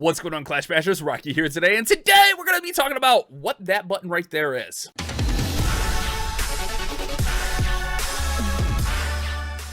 What's going on, Clash Bashers? Rocky here today, and today we're going to be talking about what that button right there is.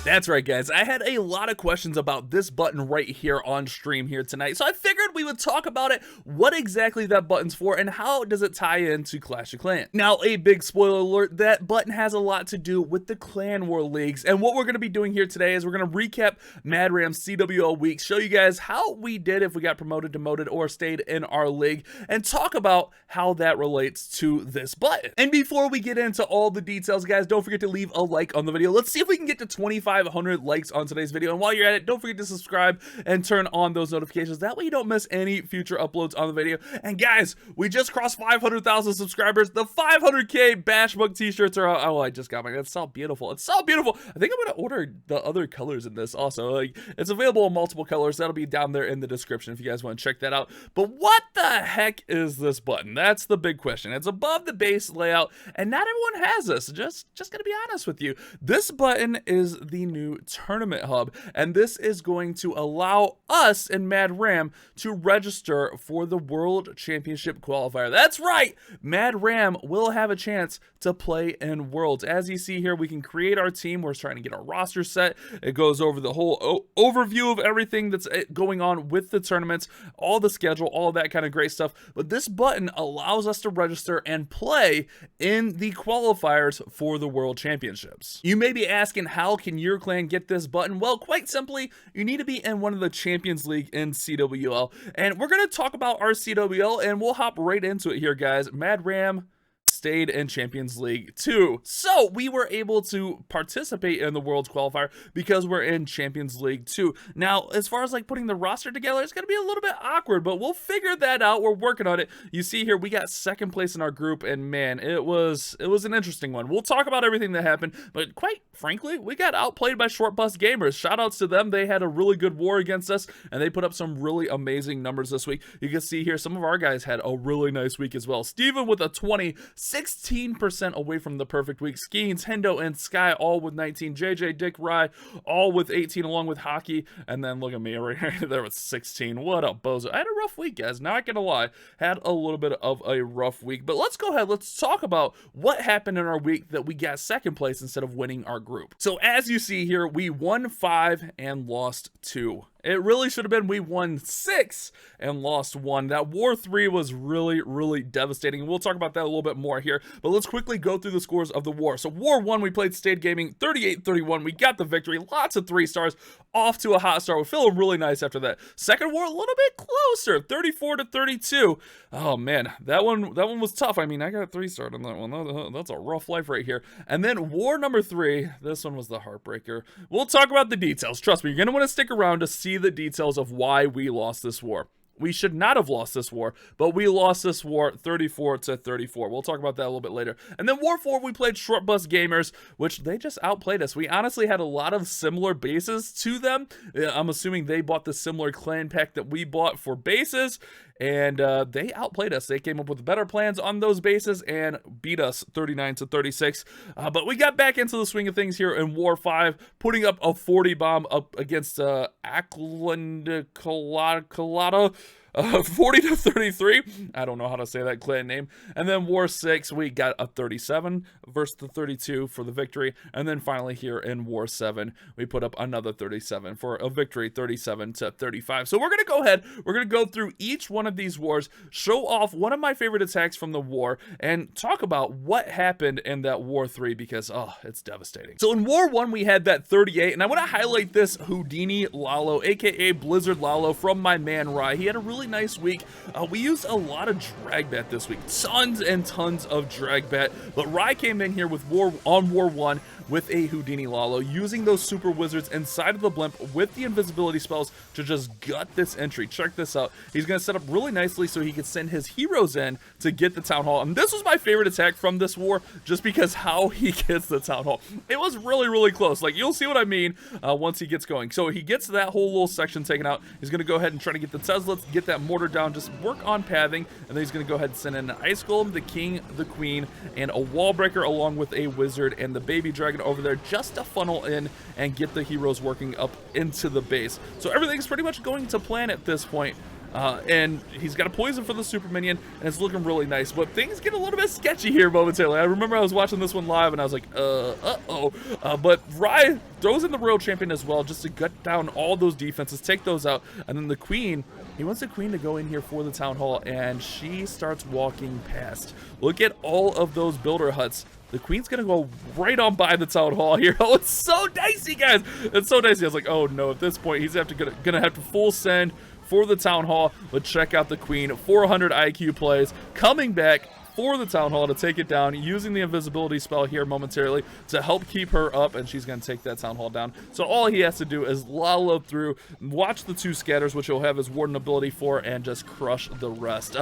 That's right, guys. I had a lot of questions about this button right here on stream here tonight, so I figured we would talk about it, what exactly that button's for, and how does it tie into Clash of Clans. Now, a big spoiler alert, that button has a lot to do with the Clan War Leagues, and what we're going to be doing here today is we're going to recap Mad RaM CWL week, show you guys how we did if we got promoted, demoted, or stayed in our league, and talk about how that relates to this button. And before we get into all the details, guys, don't forget to leave a like on the video. Let's see if we can get to 2,500 likes on today's video, and while you're at it, don't forget to subscribe and turn on those notifications, that way you don't miss any future uploads on the video. And guys, we just crossed 500,000 subscribers. The 500k bash book t-shirts are out. Oh, I just got mine. It's so beautiful. It's so beautiful. I think I'm gonna order the other colors in this also. Like, it's available in multiple colors. That'll be down there in the description if you guys want to check that out. But what the heck is this button? That's the big question. It's above the base layout, and not everyone has this. Just gonna be honest with you, this button is the new tournament hub, and this is going to allow us in Mad RaM to register for the World Championship qualifier. That's right, Mad RaM will have a chance to play in Worlds. As you see here, we can create our team. We're trying to get our roster set. It goes over the whole overview of everything that's going on with the tournaments, all the schedule, all that kind of great stuff. But this button allows us to register and play in the qualifiers for the World Championships. You may be asking, how can your clan get this button? Well, quite simply, you need to be in one of the Champions League in CWL, and we're going to talk about our CWL, and we'll hop right into it here, guys. Mad RaM stayed in Champions League 2. So we were able to participate in the Worlds qualifier because we're in Champions League 2. Now, as far as like putting the roster together, it's going to be a little bit awkward, but we'll figure that out. We're working on it. You see here, we got second place in our group, and man, it was an interesting one. We'll talk about everything that happened, but quite frankly, we got outplayed by Short Bus Gamers. Shout outs to them. They had a really good war against us, and they put up some really amazing numbers this week. You can see here, some of our guys had a really nice week as well. Steven with a 20, 16% away from the perfect week. Skeens, Hendo, and Sky all with 19. JJ, Dick, Rye all with 18 along with Hockey. And then look at me right here there with 16. What up, bozo? I had a rough week, guys. Not gonna lie. Had a little bit of a rough week. But let's go ahead. Let's talk about what happened in our week that we got second place instead of winning our group. So as you see here, we won 5 and lost 2. It really should have been we won 6 and lost 1. That War 3 was really devastating. We'll talk about that a little bit more here, but let's quickly go through the scores of the war. So War 1, we played Stade Gaming 38-31. We got the victory. Lots of 3 stars. Off to a hot start. We're feeling really nice after that. Second war, a little bit closer, 34-32. Oh man, that one was tough. I mean, I got a 3-star on that one. That's a rough life right here. And then war number 3, this one was the heartbreaker. We'll talk about the details. Trust me, you're gonna want to stick around to see the details of why we lost this war. We should not have lost this war, but we lost this war 34-34. We'll talk about that a little bit later. And then War 4, we played Short Bus Gamers, which they just outplayed us. We honestly had a lot of similar bases to them. I'm assuming they bought the similar clan pack that we bought for bases, and they outplayed us. They came up with better plans on those bases and beat us 39-36. But we got back into the swing of things here in War 5, putting up a 40 bomb up against Ackland Colada. 40-33. I don't know how to say that clan name. And then War 6, we got a 37 versus the 32 for the victory. And then finally here in War 7, we put up another 37 for a victory, 37-35. So we're going to go ahead. We're going to go through each one of these wars, show off one of my favorite attacks from the war, and talk about what happened in that War 3 because, oh, it's devastating. So in War 1, we had that 38, and I want to highlight this Houdini Lalo, aka Blizzard Lalo from my man Rye. He had a really nice week. We used a lot of drag bat this week, tons and tons of drag bat, but Rye came in here with War 1 with a Houdini Lalo, using those super wizards inside of the blimp with the invisibility spells to just gut this entry. Check this out. He's going to set up really nicely so he can send his heroes in to get the town hall. And this was my favorite attack from this war, just because how he gets the town hall. It was really close. Like, you'll see what I mean once he gets going. So he gets that whole little section taken out. He's going to go ahead and try to get the Teslets, get that mortar down, just work on pathing, and then he's going to go ahead and send in an Ice Golem, the King, the Queen, and a Wall Breaker along with a Wizard and the Baby Dragon over there just to funnel in and get the heroes working up into the base. So everything's pretty much going to plan at this point. and he's got a poison for the super minion, and it's looking really nice. But things get a little bit sketchy here momentarily. I remember I was watching this one live, and I was like, but Rai throws in the royal champion as well, just to gut down all those defenses, take those out, and then the queen. He wants the queen to go in here for the town hall, and she starts walking past. Look at all of those builder huts. The queen's gonna go right on by the town hall here. Oh, it's so dicey, guys. It's so dicey. I was like, oh no, at this point, he's gonna have to full send for the town hall. But check out the queen, 400 IQ plays, coming back for the town hall to take it down, using the invisibility spell here momentarily to help keep her up, and she's going to take that town hall down. So all he has to do is Lalo through, watch the 2 scatters, which he'll have his warden ability for, and just crush the rest.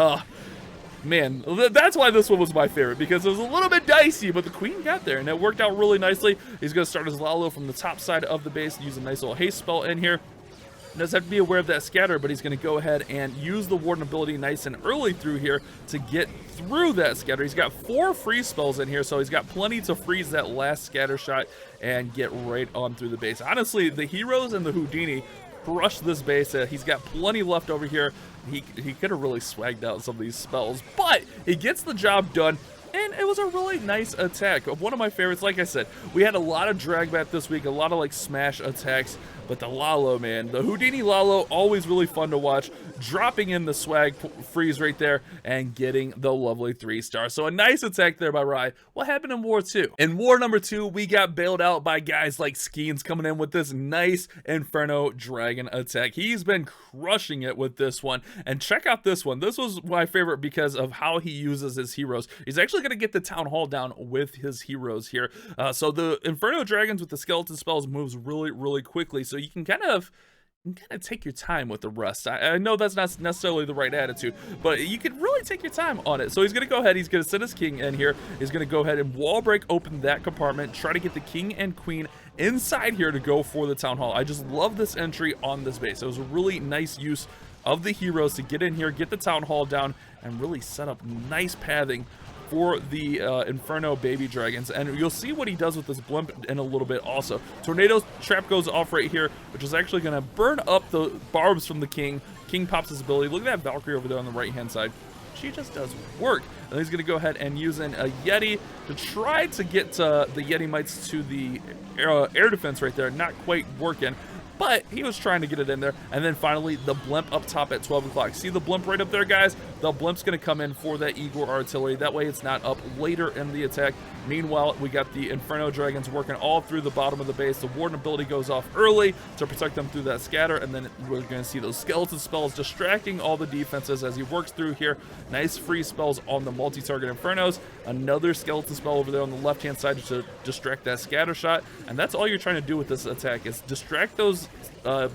Man, that's why this one was my favorite, because it was a little bit dicey, but the queen got there, and it worked out really nicely. He's going to start his Lalo from the top side of the base, use a nice little haste spell in here. Does have to be aware of that scatter, but he's going to go ahead and use the warden ability nice and early through here to get through that scatter. He's got 4 freeze spells in here, so he's got plenty to freeze that last scatter shot and get right on through the base. Honestly, the heroes and the Houdini crush this base. He's got plenty left over here. He could have really swagged out some of these spells, but he gets the job done. And it was a really nice attack. One of my favorites. Like I said, we had a lot of drag bat this week, a lot of like smash attacks, but the Lalo, man, the Houdini Lalo, always really fun to watch, dropping in the swag freeze right there and getting the lovely 3-star. So a nice attack there by Rai. What happened in War 2? In War number 2, we got bailed out by guys like Skeens coming in with this nice Inferno Dragon attack. He's been crushing it with this one. And check out this one. This was my favorite because of how he uses his heroes. He's actually going to get the town hall down with his heroes here. So the Inferno Dragons with the skeleton spells moves really quickly, so you can kind of take your time with the rest. I know that's not necessarily the right attitude, but you can really take your time on it. So he's gonna go ahead, he's gonna send his king in here, he's gonna go ahead and wall break open that compartment, try to get the king and queen inside here to go for the town hall. I just love this entry on this base. It was a really nice use of the heroes to get in here, get the town hall down, and really set up nice pathing for the Inferno baby dragons. And you'll see what he does with this blimp in a little bit also. Tornado trap goes off right here, which is actually going to burn up the barbs from the king. King pops his ability. Look at that Valkyrie over there on the right hand side. She just does work. And he's going to go ahead and use in a Yeti to try to get the Yeti mites to the air defense right there. Not quite working, but he was trying to get it in there. And then finally, the blimp up top at 12 o'clock. See the blimp right up there, guys? The blimp's going to come in for that Igor artillery. That way it's not up later in the attack. Meanwhile, we got the Inferno Dragons working all through the bottom of the base. The Warden ability goes off early to protect them through that scatter, and then we're going to see those skeleton spells distracting all the defenses as he works through here. Nice free spells on the multi-target Infernos. Another skeleton spell over there on the left-hand side to distract that scatter shot, and that's all you're trying to do with this attack, is distract those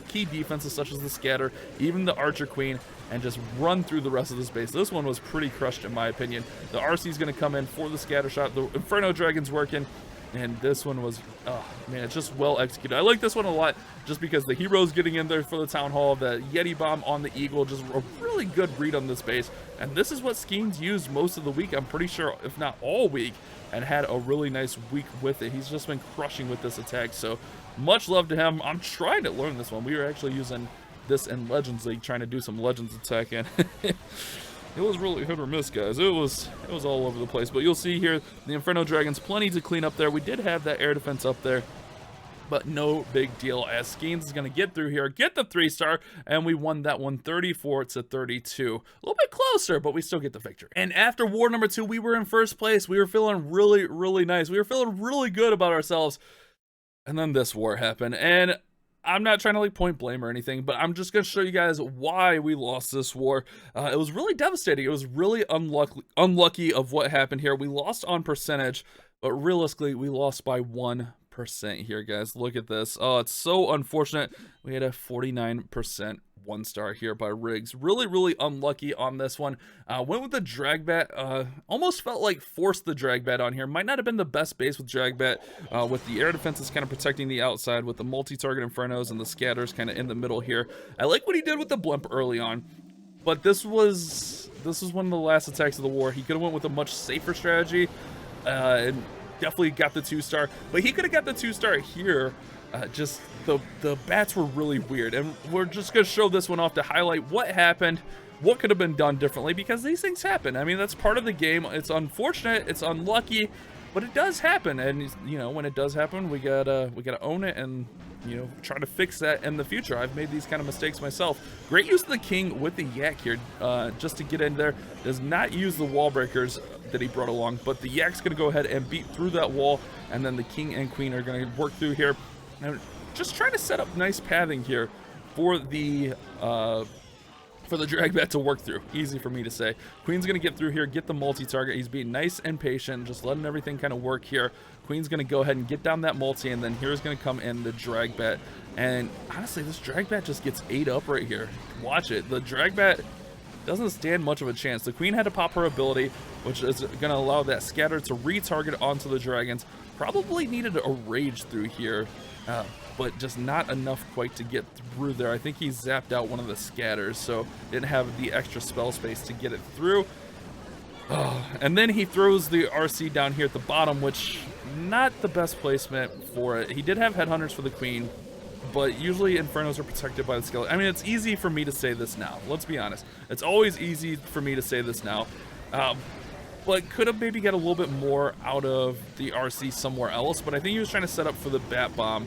key defenses such as the scatter, even the Archer Queen, and just run through the rest of the space. This one was pretty crushed in my opinion. The RC is going to come in for the scatter shot. The Inferno Dragon's working, and this one was, oh man, it's just well executed. I like this one a lot just because the hero's getting in there for the town hall, the Yeti bomb on the Eagle, just a really good read on this base. And this is what Skeens used most of the week, I'm pretty sure, if not all week, and had a really nice week with it. He's just been crushing with this attack, so much love to him. I'm trying to learn this one. We were actually using this in Legends League, trying to do some Legends attack, and it was really hit or miss, guys. It was all over the place. But you'll see here, the Inferno Dragons, plenty to clean up there. We did have that air defense up there, but no big deal, as Skeens is going to get through here, get the 3-star, and we won that one 34-32. A little bit closer, but we still get the victory. And after war number 2, we were in first place. We were feeling really nice. We were feeling really good about ourselves. And then this war happened, and I'm not trying to like point blame or anything, but I'm just going to show you guys why we lost this war. It was really devastating. It was really unlucky of what happened here. We lost on percentage, but realistically, we lost by 1% here, guys. Look at this. Oh, it's so unfortunate. We had a 49% 1-star here by Riggs. Really unlucky on this one. Went with the drag bat. Almost felt like forced the drag bat on here. Might not have been the best base with drag bat, with the air defenses kind of protecting the outside, with the multi-target Infernos and the scatters kind of in the middle here. I like what he did with the blimp early on, but this was one of the last attacks of the war. He could have went with a much safer strategy, and definitely got the 2-star, but he could have got the 2-star here. Just the bats were really weird, and we're just gonna show this one off to highlight what happened, what could have been done differently, because these things happen. I mean, that's part of the game. It's unfortunate, it's unlucky, but it does happen. And you know, when it does happen, we gotta own it and, you know, try to fix that in the future. I've made these kind of mistakes myself. Great use of the king with the yak here, just to get in there. Does not use the wall breakers that he brought along, but the yak's gonna go ahead and beat through that wall, and then the king and queen are gonna work through here. And just trying to set up nice pathing here for the drag bat to work through. Easy for me to say. Queen's gonna get through here, get the multi-target. He's being nice and patient, just letting everything kind of work here. Queen's gonna go ahead and get down that multi, and then here's gonna come in the drag bat. And honestly, this drag bat just gets ate up right here. Watch it. The drag bat doesn't stand much of a chance. The queen had to pop her ability, which is gonna allow that scatter to retarget onto the dragons. Probably needed a rage through here, but just not enough quite to get through there. I think he zapped out one of the scatters, so didn't have the extra spell space to get it through. And then he throws the RC down here at the bottom, which not the best placement for it. He did have headhunters for the queen, but usually Infernos are protected by the skeleton. I mean, it's easy for me to say this now. Let's be honest. It's always easy for me to say this now. But could have maybe got a little bit more out of the RC somewhere else. But I think he was trying to set up for the bat bomb,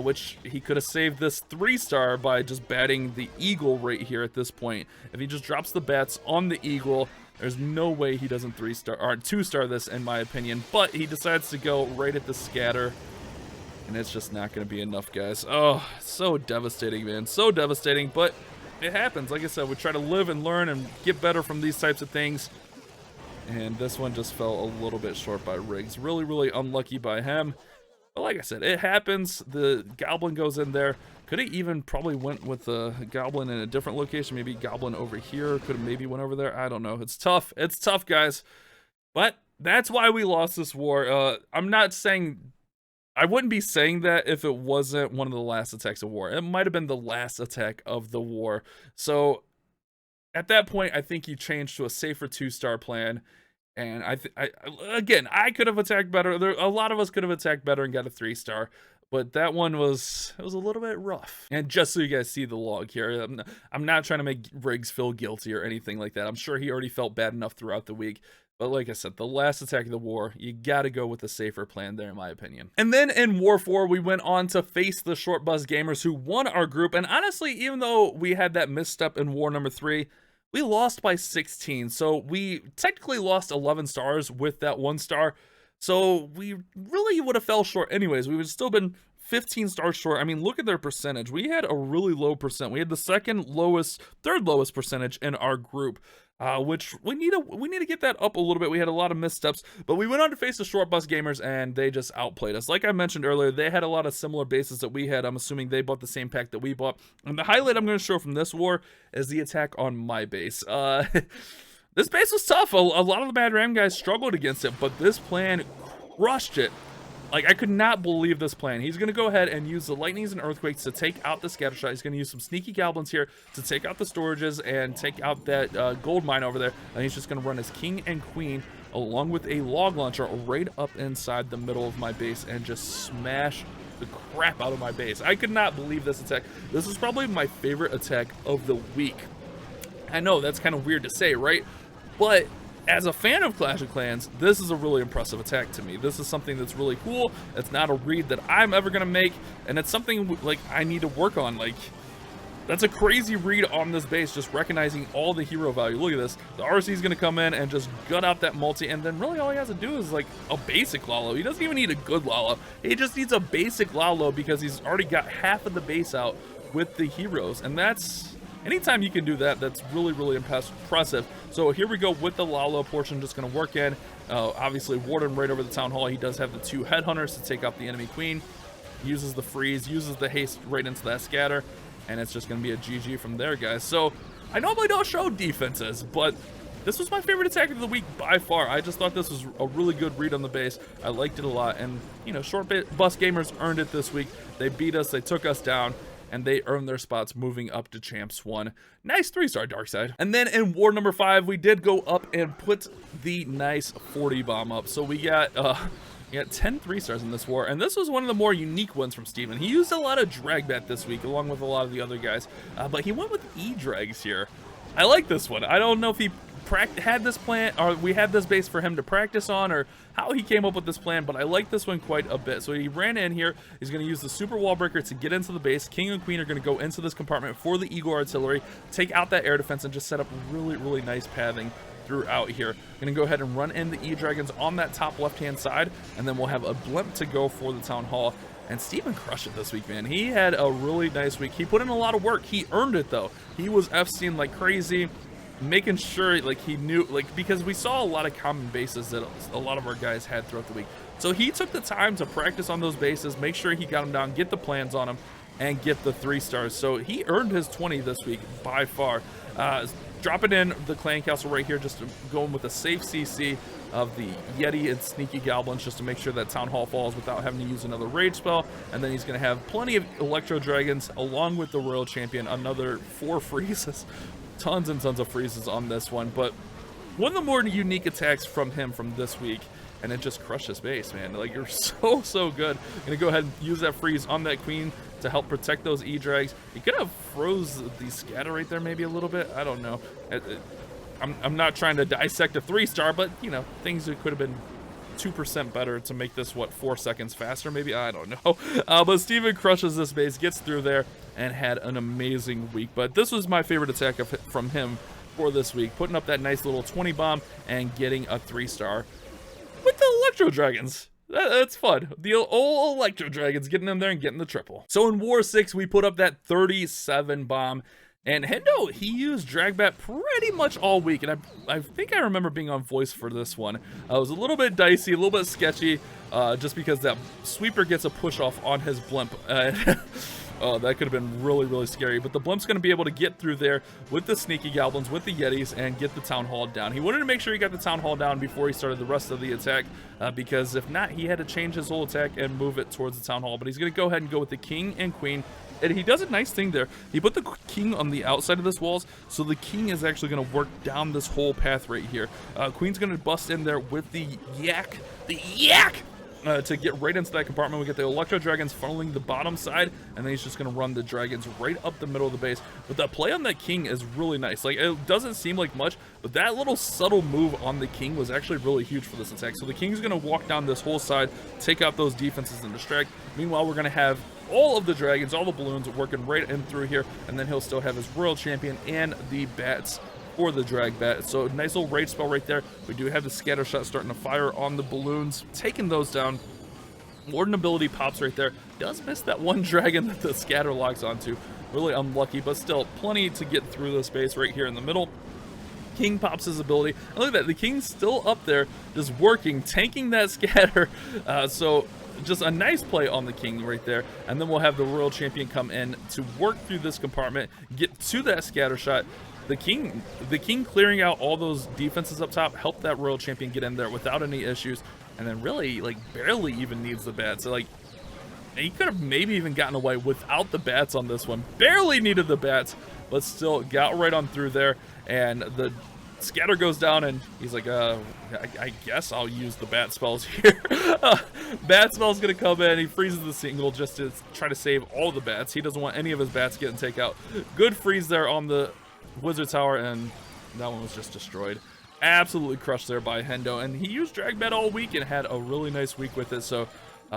which he could have saved this 3-star by just batting the eagle right here at this point. If he just drops the bats on the eagle, there's no way he doesn't 3-star or 2-star this, in my opinion. But he decides to go right at the scatter, and it's just not going to be enough, guys. Oh, so devastating, man. So devastating, but it happens. Like I said, we try to live and learn and get better from these types of things. And this one just fell a little bit short by Riggs. Really, really unlucky by him. But like I said, it happens. The goblin goes in there. Could have even probably went with the goblin in a different location. Maybe goblin over here. Could have maybe went over there. I don't know. It's tough. It's tough, guys. But that's why we lost this war. I'm not saying... I wouldn't be saying that if it wasn't one of the last attacks of war. It might have been the last attack of the war. So at that point, I think you changed to a safer 2-star plan. And again, I could have attacked better. A lot of us could have attacked better and got a 3-star. But that one was a little bit rough. And just so you guys see the log here, I'm not trying to make Riggs feel guilty or anything like that. I'm sure he already felt bad enough throughout the week. But like I said, the last attack of the war, you gotta go with the safer plan there, in my opinion. And then in War 4, we went on to face the Short Bus Gamers, who won our group. And honestly, even though we had that misstep in War number 3, we lost by 16. So we technically lost 11 stars with that 1-star. So we really would have fell short anyways. We would have still been 15 stars short. I mean, look at their percentage. We had a really low percent. We had the third lowest percentage in our group. Which we need to get that up a little bit. We had a lot of missteps, but we went on to face the Short Bus Gamers, and they just outplayed us. Like I mentioned earlier, they had a lot of similar bases that we had. I'm assuming they bought the same pack that we bought. And the highlight I'm going to show from this war is the attack on my base. This base was tough. A lot of the Mad RAM guys struggled against it, but this plan crushed it. Like, I could not believe this plan. He's going to go ahead and use the Lightnings and Earthquakes to take out the Scattershot. He's going to use some sneaky Goblins here to take out the Storages and take out that Gold Mine over there. And he's just going to run his King and Queen along with a Log Launcher right up inside the middle of my base and just smash the crap out of my base. I could not believe this attack. This is probably my favorite attack of the week. I know, that's kind of weird to say, right? But as a fan of Clash of Clans, this is a really impressive attack to me. This is something that's really cool. It's not a read that I'm ever going to make, and it's something like I need to work on. Like, that's a crazy read on this base, just recognizing all the hero value. Look at this. The RC is going to come in and just gut out that multi, and then really all he has to do is like a basic Lalo. He doesn't even need a good Lalo. He just needs a basic Lalo because he's already got half of the base out with the heroes, and that's... anytime you can do that, that's really, really impressive. So here we go with the Lalo portion, just going to work in. Obviously, Warden right over the Town Hall. He does have the 2 Headhunters to take out the enemy Queen. Uses the freeze, uses the haste right into that scatter, and it's just going to be a GG from there, guys. So I normally don't show defenses, but this was my favorite attack of the week by far. I just thought this was a really good read on the base. I liked it a lot, and, you know, Short Bus Gamers earned it this week. They beat us, they took us down, and they earned their spots moving up to Champs 1. Nice 3-star Darkside. And then in War number 5, we did go up and put the nice 40 bomb up. So we got He got 10 3-stars in this war, and this was one of the more unique ones from Steven. He used a lot of drag bat this week, along with a lot of the other guys, but he went with E-drags here. I like this one. I don't know if he had this plan, or we had this base for him to practice on, or how he came up with this plan, but I like this one quite a bit. So he ran in here. He's going to use the super wall breaker to get into the base. King and Queen are going to go into this compartment for the Eagle Artillery, take out that air defense, and just set up really nice pathing throughout here. Gonna go ahead and run in the E-dragons on that top left-hand side, and then we'll have a blimp to go for the town hall. And Steven crushed it this week, man. He had a really nice week. He put in a lot of work. He earned it, though. He was FCing like crazy, making sure like he knew, like, because we saw a lot of common bases that a lot of our guys had throughout the week. So he took the time to practice on those bases, make sure he got them down, get the plans on them, and get the 3-stars. So he earned his 20 this week by far. Dropping in the clan castle right here, just going with a safe CC of the Yeti and sneaky goblins, just to make sure that town hall falls without having to use another rage spell. And then he's going to have plenty of electro dragons along with the royal champion, another 4 freezes. Tons and tons of freezes on this one, but one of the more unique attacks from him from this week, and it just crushed his base, man. Like, you're so good. Gonna go ahead and use that freeze on that queen to help protect those E-drags. He could have froze the scatter right there maybe a little bit. I don't know. I'm not trying to dissect a 3-star, but, you know, things that could have been 2% better to make this, what, 4 seconds faster maybe? I don't know. But Steven crushes this base, gets through there, and had an amazing week. But this was my favorite attack from him for this week, putting up that nice little 20 bomb and getting a 3-star with the electro dragons. That's fun. The old electro dragons getting in there and getting the triple. So in War 6, we put up that 37 bomb. And Hendo, he used Dragbat pretty much all week, and I think I remember being on voice for this one. It was a little bit dicey, a little bit sketchy, just because that sweeper gets a push off on his blimp. Oh, that could have been really scary, but the blimp's going to be able to get through there with the sneaky goblins, with the Yetis, and get the town hall down. He wanted to make sure he got the town hall down before he started the rest of the attack, because if not, he had to change his whole attack and move it towards the town hall. But he's going to go ahead and go with the king and queen. And he does a nice thing there. He put the king on the outside of this walls, so the king is actually going to work down this whole path right here. Queen's going to bust in there with the yak, to get right into that compartment. We get the electro dragons funneling the bottom side, and then he's just going to run the dragons right up the middle of the base. But that play on that king is really nice. Like, it doesn't seem like much, but that little subtle move on the king was actually really huge for this attack. So the king's going to walk down this whole side, take out those defenses and distract. Meanwhile, we're going to have all of the dragons, all the balloons working right in through here, and then he'll still have his royal champion and the bats for the drag bat. So nice little rage spell right there. We do have the scatter shot starting to fire on the balloons, taking those down. Warden ability pops right there. Does miss that one dragon that the scatter locks onto. Really unlucky, but still plenty to get through the space right here in the middle. King pops his ability. And look at that, the king's still up there, just working, tanking that scatter. So just a nice play on the king right there. And then we'll have the royal champion come in to work through this compartment, get to that scatter shot. The king clearing out all those defenses up top, helped that royal champion get in there without any issues. And then really, like, barely even needs the bats. So, like, he could have maybe even gotten away without the bats on this one. Barely needed the bats, but still got right on through there. And the scatter goes down, and he's like, I guess I'll use the bat spells here. Bat spell's gonna come in. He freezes the single just to try to save all the bats. He doesn't want any of his bats getting taken out. Good freeze there on the wizard tower, and that one was just destroyed. Absolutely crushed there by Hendo, and he used drag bat all week and had a really nice week with it. So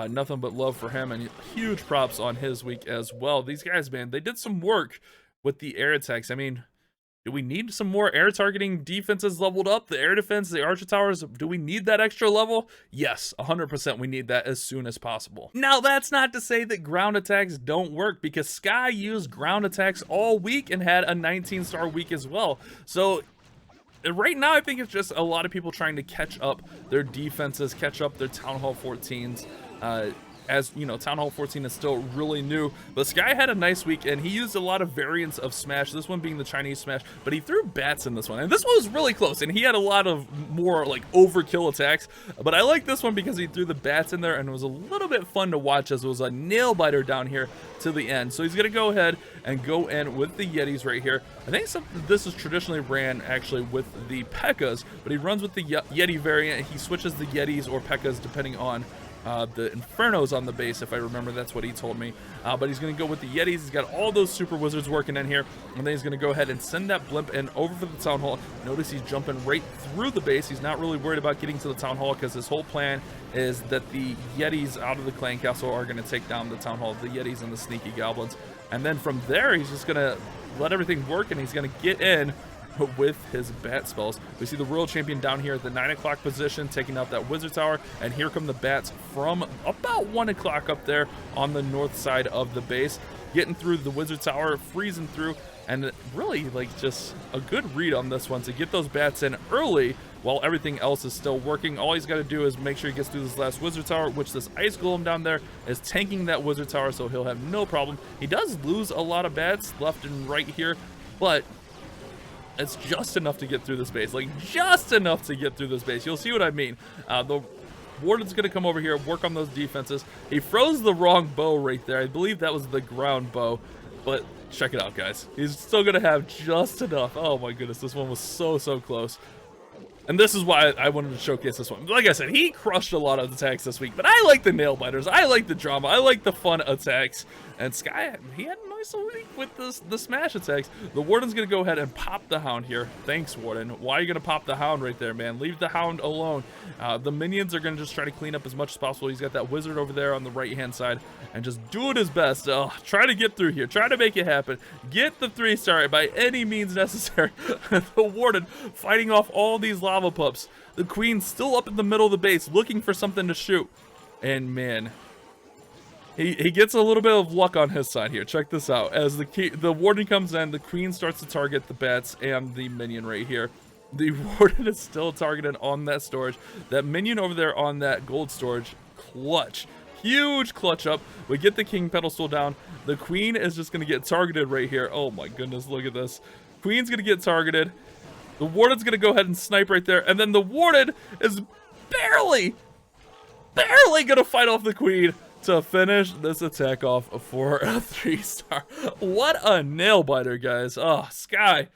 nothing but love for him, and huge props on his week as well. These guys, man, they did some work with the air attacks. I mean, do we need some more air targeting defenses leveled up? The air defense, the archer towers, do we need that extra level? Yes, 100% we need that as soon as possible. Now, that's not to say that ground attacks don't work, because Sky used ground attacks all week and had a 19-star week as well. So right now, I think it's just a lot of people trying to catch up their defenses, catch up their Town Hall 14s. As you know, Town Hall 14 is still really new, but Sky had a nice week, and he used a lot of variants of Smash, this one being the Chinese Smash, but he threw bats in this one, and this one was really close, and he had a lot of more like overkill attacks, but I like this one because he threw the bats in there, and it was a little bit fun to watch as it was a nail biter down here to the end. So he's gonna go ahead and go in with the Yetis right here. I think this is traditionally ran actually with the P.E.K.K.A.s, but he runs with the Yeti variant. He switches the Yetis or P.E.K.K.A.s depending on The Inferno's on the base, if I remember, that's what he told me. But he's going to go with the Yetis. He's got all those super wizards working in here, and then he's going to go ahead and send that blimp in over for the town hall. Notice he's jumping right through the base. He's not really worried about getting to the town hall because his whole plan is that the Yetis out of the clan castle are going to take down the town hall, the Yetis and the sneaky goblins. And then from there, he's just going to let everything work, and he's going to get in with his bat spells. We see the world champion down here at the 9 o'clock position taking out that wizard tower, and here come the bats from about 1 o'clock up there on the north side of the base, getting through the wizard tower, freezing through, and really like just a good read on this one to get those bats in early while everything else is still working. All he's got to do is make sure he gets through this last wizard tower, which this ice golem down there is tanking that wizard tower, so he'll have no problem. He does lose a lot of bats left and right here, but it's just enough to get through this base, like just enough to get through this base. You'll see what I mean. The warden's gonna come over here, work on those defenses. He froze the wrong bow right there. I believe that was the ground bow, but check it out, guys. He's still gonna have just enough. Oh my goodness, this one was so close. And this is why I wanted to showcase this one. Like I said, he crushed a lot of attacks this week, but I like the nail biters. I like the drama. I like the fun attacks. And Sky, he had a nice week with the smash attacks. The Warden's going to go ahead and pop the Hound here. Thanks, Warden. Why are you going to pop the Hound right there, man? Leave the Hound alone. The minions are going to just try to clean up as much as possible. He's got that wizard over there on the right-hand side and just doing his best. Try to get through here. Try to make it happen. Get the 3-star by any means necessary. The Warden fighting off all these lava pups. The Queen's still up in the middle of the base looking for something to shoot. And man, he gets a little bit of luck on his side here. Check this out. As the Warden comes in, the Queen starts to target the bats and the minion right here. The Warden is still targeted on that storage. That minion over there on that gold storage, clutch. Huge clutch up. We get the king pedestal down. The Queen is just going to get targeted right here. Oh my goodness, look at this. Queen's going to get targeted. The Warden's going to go ahead and snipe right there. And then the Warden is barely going to fight off the Queen to finish this attack off for a 3-star. What a nail biter, guys. Oh, Sky.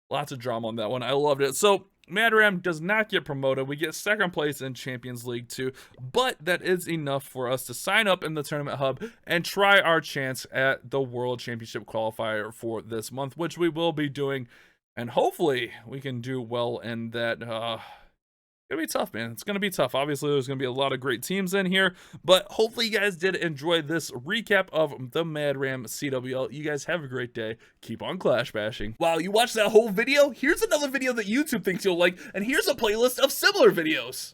Lots of drama on that one. I loved it. So, Mad RaM does not get promoted. We get second place in Champions League 2, but that is enough for us to sign up in the Tournament Hub and try our chance at the World Championship qualifier for this month, which we will be doing. And hopefully we can do well in that. It's gonna be tough, man. It's gonna be tough. Obviously, there's gonna be a lot of great teams in here, but hopefully you guys did enjoy this recap of the Mad RaM CWL. You guys have a great day. Keep on clash bashing. Wow, you watched that whole video? Here's another video that YouTube thinks you'll like, and here's a playlist of similar videos.